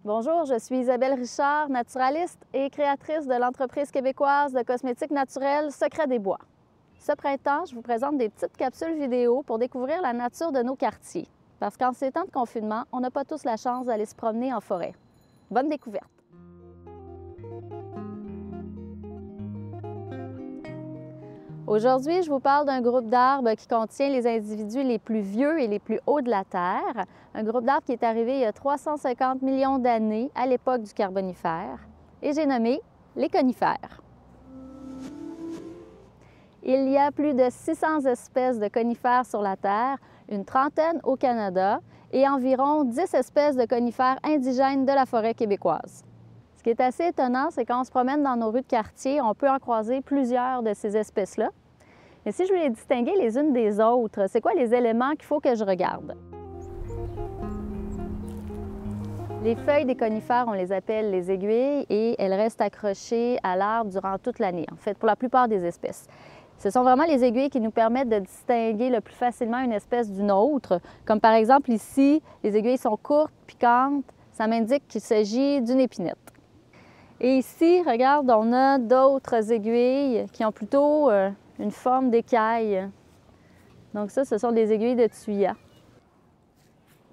Bonjour, je suis Isabelle Richard, naturaliste et créatrice de l'entreprise québécoise de cosmétiques naturels Secret des Bois. Ce printemps, je vous présente des petites capsules vidéo pour découvrir la nature de nos quartiers. Parce qu'en ces temps de confinement, on n'a pas tous la chance d'aller se promener en forêt. Bonne découverte! Aujourd'hui, je vous parle d'un groupe d'arbres qui contient les individus les plus vieux et les plus hauts de la Terre. Un groupe d'arbres qui est arrivé il y a 350 millions d'années, à l'époque du Carbonifère, et j'ai nommé les conifères. Il y a plus de 600 espèces de conifères sur la Terre, une trentaine au Canada et environ 10 espèces de conifères indigènes de la forêt québécoise. Ce qui est assez étonnant, c'est quand on se promène dans nos rues de quartier, on peut en croiser plusieurs de ces espèces-là. Mais si je veux les distinguer les unes des autres, c'est quoi les éléments qu'il faut que je regarde? Les feuilles des conifères, on les appelle les aiguilles et elles restent accrochées à l'arbre durant toute l'année, en fait, pour la plupart des espèces. Ce sont vraiment les aiguilles qui nous permettent de distinguer le plus facilement une espèce d'une autre. Comme par exemple ici, les aiguilles sont courtes, piquantes, ça m'indique qu'il s'agit d'une épinette. Et ici, regarde, on a d'autres aiguilles qui ont plutôt une forme d'écaille. Donc ça, ce sont des aiguilles de thuya.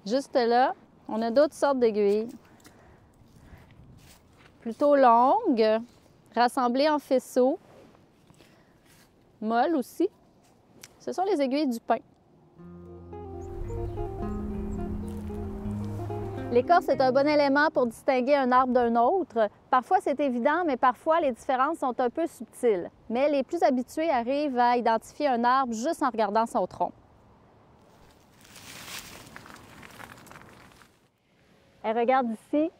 Juste là, on a d'autres sortes d'aiguilles. Plutôt longues, rassemblées en faisceaux. Molles aussi. Ce sont les aiguilles du pin. L'écorce est un bon élément pour distinguer un arbre d'un autre. Parfois, c'est évident, mais parfois, les différences sont un peu subtiles. Mais les plus habitués arrivent à identifier un arbre juste en regardant son tronc. Et regarde ici,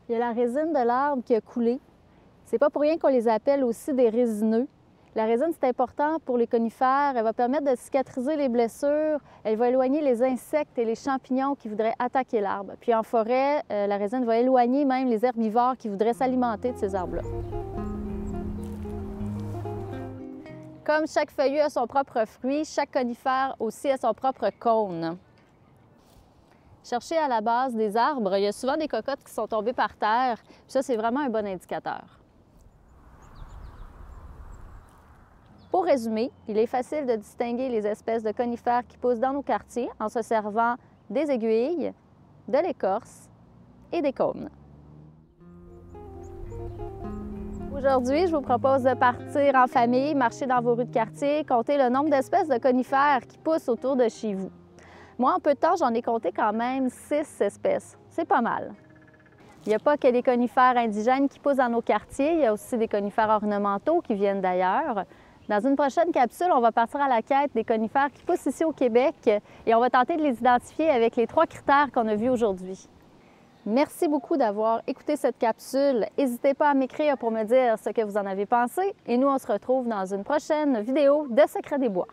il y a la résine de l'arbre qui a coulé. C'est pas pour rien qu'on les appelle aussi des résineux. La résine, c'est important pour les conifères. Elle va permettre de cicatriser les blessures. Elle va éloigner les insectes et les champignons qui voudraient attaquer l'arbre. Puis en forêt, la résine va éloigner même les herbivores qui voudraient s'alimenter de ces arbres-là. Comme chaque feuillu a son propre fruit, chaque conifère aussi a son propre cône. Cherchez à la base des arbres, il y a souvent des cocottes qui sont tombées par terre. Puis ça, c'est vraiment un bon indicateur. Pour résumer, il est facile de distinguer les espèces de conifères qui poussent dans nos quartiers en se servant des aiguilles, de l'écorce et des cônes. Aujourd'hui, je vous propose de partir en famille, marcher dans vos rues de quartier, compter le nombre d'espèces de conifères qui poussent autour de chez vous. Moi, en peu de temps, j'en ai compté quand même 6 espèces. C'est pas mal. Il n'y a pas que des conifères indigènes qui poussent dans nos quartiers, il y a aussi des conifères ornementaux qui viennent d'ailleurs. Dans une prochaine capsule, on va partir à la quête des conifères qui poussent ici au Québec et on va tenter de les identifier avec les 3 critères qu'on a vus aujourd'hui. Merci beaucoup d'avoir écouté cette capsule. N'hésitez pas à m'écrire pour me dire ce que vous en avez pensé et nous, on se retrouve dans une prochaine vidéo de Secret des Bois.